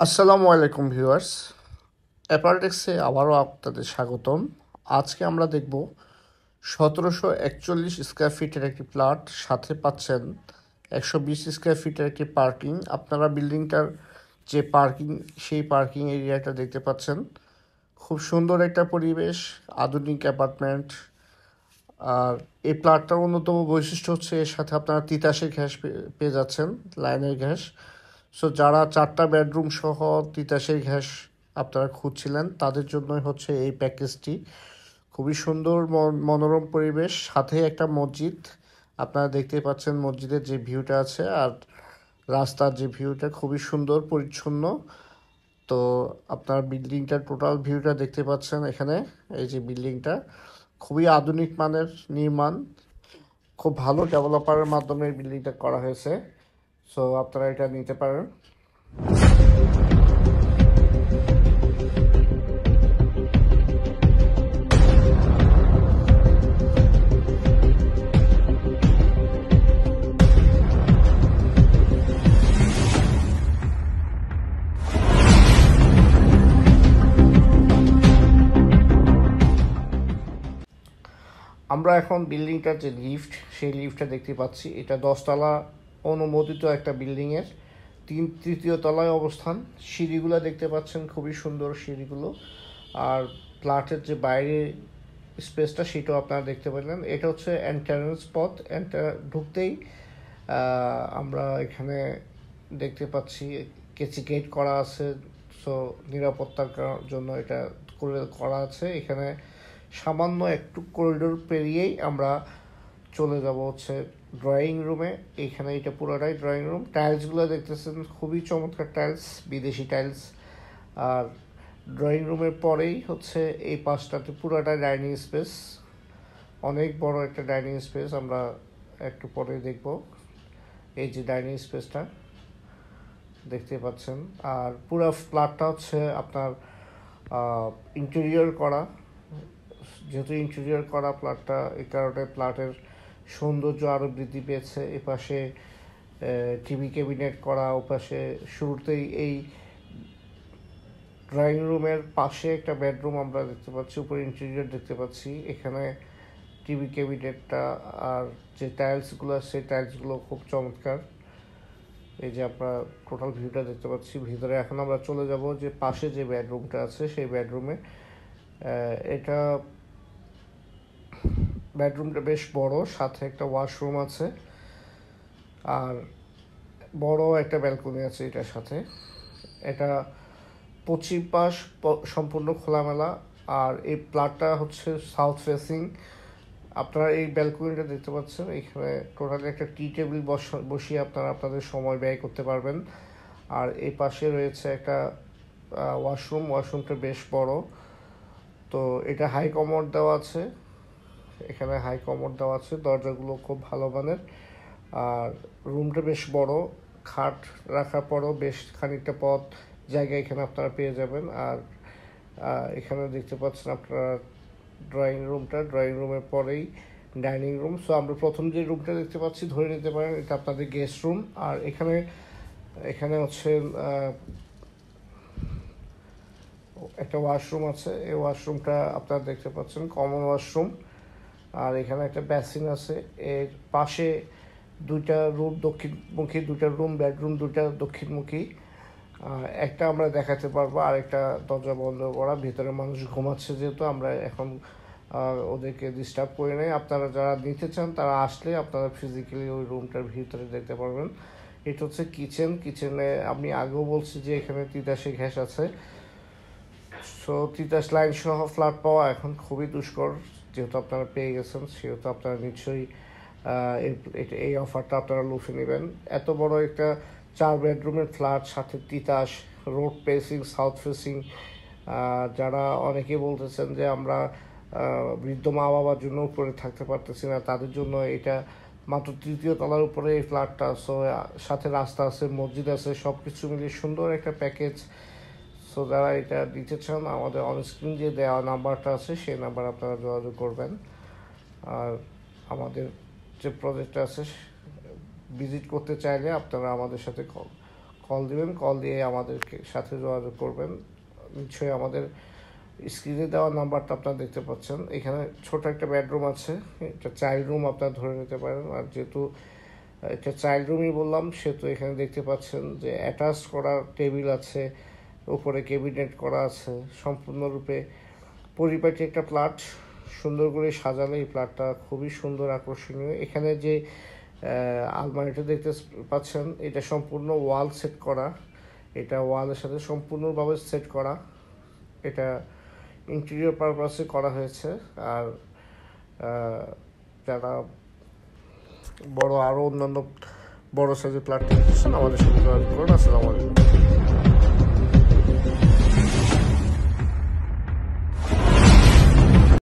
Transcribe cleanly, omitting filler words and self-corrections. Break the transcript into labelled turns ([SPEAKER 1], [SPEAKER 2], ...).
[SPEAKER 1] আসসালামু আলাইকুম ভিউয়ার্স, অ্যাপারটেক্সে আবারও আপনাদের স্বাগতম। আজকে আমরা দেখব 1741 স্কোয়ার ফিটের একটি প্লট, সাথে পাচ্ছেন 120 স্কোয়ার ফিটের একটি পার্কিং। আপনারা বিল্ডিংটার যে পার্কিং, সেই পার্কিং এরিয়াটা দেখতে পাচ্ছেন। খুব সুন্দর একটা পরিবেশ, আধুনিক অ্যাপার্টমেন্ট। আর এই প্লটটার অন্যতম বৈশিষ্ট্য হচ্ছে এর সাথে আপনারা তিতাসের গ্যাস পেয়ে যাচ্ছেন, লাইনের গ্যাস। সো যারা 4টা বেডরুম সহ তিতাসের গ্যাস আপনারা খুঁজছিলেন, তাদের জন্যই হচ্ছে এই প্যাকেজটি। খুবই সুন্দর মনোরম পরিবেশ, সাথে একটা মসজিদ। আপনারা দেখতেই পাচ্ছেন মসজিদের যে ভিউটা আছে, আর রাস্তার যে ভিউটা খুবই সুন্দর পরিচ্ছন্ন। তো আপনার বিল্ডিংটার টোটাল ভিউটা দেখতে পাচ্ছেন এখানে। এই যে বিল্ডিংটা খুবই আধুনিক মানের নির্মাণ, খুব ভালো ডেভেলপারের মাধ্যমে এই বিল্ডিংটা করা হয়েছে। সো আপনারা এটা নিতে পারেন। আমরা এখন বিল্ডিংটার যে লিফট, সেই লিফটটা দেখতে পাচ্ছি। এটা 10তলা অনুমোদিত একটা বিল্ডিংয়ের তৃতীয় তলায় অবস্থান। সিঁড়িগুলো দেখতে পাচ্ছেন, খুবই সুন্দর সিঁড়িগুলো। আর ফ্ল্যাটের যে বাইরে স্পেসটা, সেটাও আপনারা দেখতে পেলেন। এটা হচ্ছে এন্ট্রান্স পথ। ঢুকতেই আমরা এখানে দেখতে পাচ্ছি কেসি গেট করা আছে। সো নিরাপত্তার জন্য এটা করা আছে। এখানে সামান্য একটু করিডোর পেরিয়েই আমরা চলে যাব হচ্ছে ড্রয়িং রুমে। এখানে এটা পুরোটাই ড্রয়িং রুম। টাইলসগুলো দেখতেছেন, খুবই চমৎকার টাইলস, বিদেশি টাইলস। আর ড্রয়িং রুমের পরেই হচ্ছে এই পাশটাতে পুরোটা ডাইনিং স্পেস, অনেক বড় একটা ডাইনিং স্পেস। আমরা একটু পরে দেখব এই যে ডাইনিং স্পেসটা দেখতে পাচ্ছেন। আর পুরো ফ্ল্যাটটা হচ্ছে আপনার ইন্টেরিয়র করা। যেহেতু ইন্টেরিয়র করা ফ্ল্যাটটা, এই কারণে ফ্ল্যাটের সৌন্দর্য আরও বৃদ্ধি পেয়েছে। এপাশে টিভি ক্যাবিনেট করা, ওপাশে শুরুতেই এই ড্রয়িং রুমের পাশে একটা বেডরুম আমরা দেখতে পাচ্ছি, উপরে ইন্টেরিয়র দেখতে পাচ্ছি। এখানে টিভি ক্যাবিনেটটা আর যে টাইলসগুলো, সেই টাইলসগুলো খুব চমৎকার। এই যে আমরা টোটাল ভিউটা দেখতে পাচ্ছি ভিতরে। এখন আমরা চলে যাব যে পাশে যে বেডরুমটা আছে, সেই বেডরুমে। এটা বেডরুমটা বেশ বড়, সাথে একটা ওয়াশরুম আছে, আর বড় একটা ব্যালকনি আছে এটার সাথে। এটা পশ্চিম পাশ সম্পূর্ণ খোলামেলা। আর এই প্লটটা হচ্ছে সাউথ ফেসিং। আপনারা এই ব্যালকনিটা দেখতে পাচ্ছেন। এখানে টোটালি একটা টি টেবিল বসিয়ে আপনারা আপনাদের সময় ব্যয় করতে পারবেন। আর এই পাশে রয়েছে একটা ওয়াশরুমটা বেশ বড়। তো এটা হাই কমোড দেওয়া আছে, এখানে হাই কমোড দেওয়া আছে। দরজাগুলো খুব ভালো মানের। আর রুমটা বেশ বড়, খাট রাখার পরও বেশ খানিকটা পথ জায়গা এখানে আপনারা পেয়ে যাবেন। আর এখানে দেখতে পাচ্ছেন আপনারা ড্রয়িং রুমের পরেই ডাইনিং রুম। সো আমরা প্রথম যে রুমটা দেখতে পাচ্ছি, ধরে নিতে পারেন এটা আপনাদের গেস্ট রুম। আর এখানে হচ্ছে একটা ওয়াশরুম আছে। এই ওয়াশরুমটা আপনারা দেখতে পাচ্ছেন, কমন ওয়াশরুম। আর এখানে একটা বেসিন আছে। এর পাশে দুইটা রুম দক্ষিণমুখী, দুইটা রুম বেডরুম দুইটা দক্ষিণমুখী। একটা আমরা দেখাতে পারবো, আর একটা দরজা বন্ধ করা। ভিতরে মানুষ ঘুমাচ্ছে, যেহেতু আমরা এখন ওদেরকে ডিস্টার্ব করে নেই। আপনারা যারা নিতে চান, তারা আসলে আপনারা ফিজিক্যালি ওই রুমটার ভিতরে দেখতে পারবেন। এটা হচ্ছে কিচেনে আমি আগেও বলছি যে এখানে তিতাসে গ্যাস আছে। সো তিতাস লাইন সহ ফ্ল্যাট পাওয়া এখন খুবই দুষ্কর। যেহেতু আপনারা পেয়ে গেছেন, সেহেতু আপনারা নিশ্চয়ই এই অফারটা আপনারা লুফে নেবেন। এত বড় একটা 4 বেডরুমের ফ্ল্যাট, সাথে Titas, road facing, south facing. যারা অনেকে বলতেছেন যে আমরা বৃদ্ধ মা বাবার জন্য উপরে থাকতে পারতেছি না, তাদের জন্য এটা মাত্র 3য় তলার উপরে এই ফ্ল্যাটটা। সো সাথে রাস্তা আছে, মসজিদ আছে, সব কিছু মিলিয়ে সুন্দর একটা প্যাকেজ। সো যারা এটা দিতে চান, আমাদের অনস্ক্রিন যে দেওয়া নাম্বারটা আছে, সেই নাম্বার আপনারা যোগাযোগ করবেন। আর আমাদের যে প্রজেক্ট আছে ভিজিট করতে চাইলে আপনারা আমাদের সাথে কল দিবেন, কল দিয়ে আমাদেরকে সাথে যোগাযোগ করবেন। নিশ্চয়ই আমাদের স্ক্রিনে দেওয়া নাম্বারটা আপনারা দেখতে পাচ্ছেন। এখানে ছোট একটা বেডরুম আছে, এটা চাইল্ড রুম আপনারা ধরে নিতে পারেন। আর যেহেতু এটা চাইল্ড রুমই বললাম, সেহেতু এখানে দেখতে পাচ্ছেন যে অ্যাটাচ করা টেবিল আছে, উপরে ক্যাবিনেট করা আছে। সম্পূর্ণরূপে পরিপাটি একটা ফ্ল্যাট, সুন্দর করে সাজালে এই ফ্ল্যাটটা খুবই সুন্দর, আকর্ষণীয়। এখানে যে আলমারিটা দেখতে পাচ্ছেন, এটা সম্পূর্ণ ওয়াল সেট করা, এটা ওয়ালের সাথে সম্পূর্ণভাবে সেট করা, এটা ইন্টেরিয়র পারপাসে করা হয়েছে। আর যারা বড় আরও অন্যান্য বড় সাইজের ফ্ল্যাট নিতে চাচ্ছেন আমাদের সাথে যোগাযোগ করুন। আসসালামু আলাইকুম।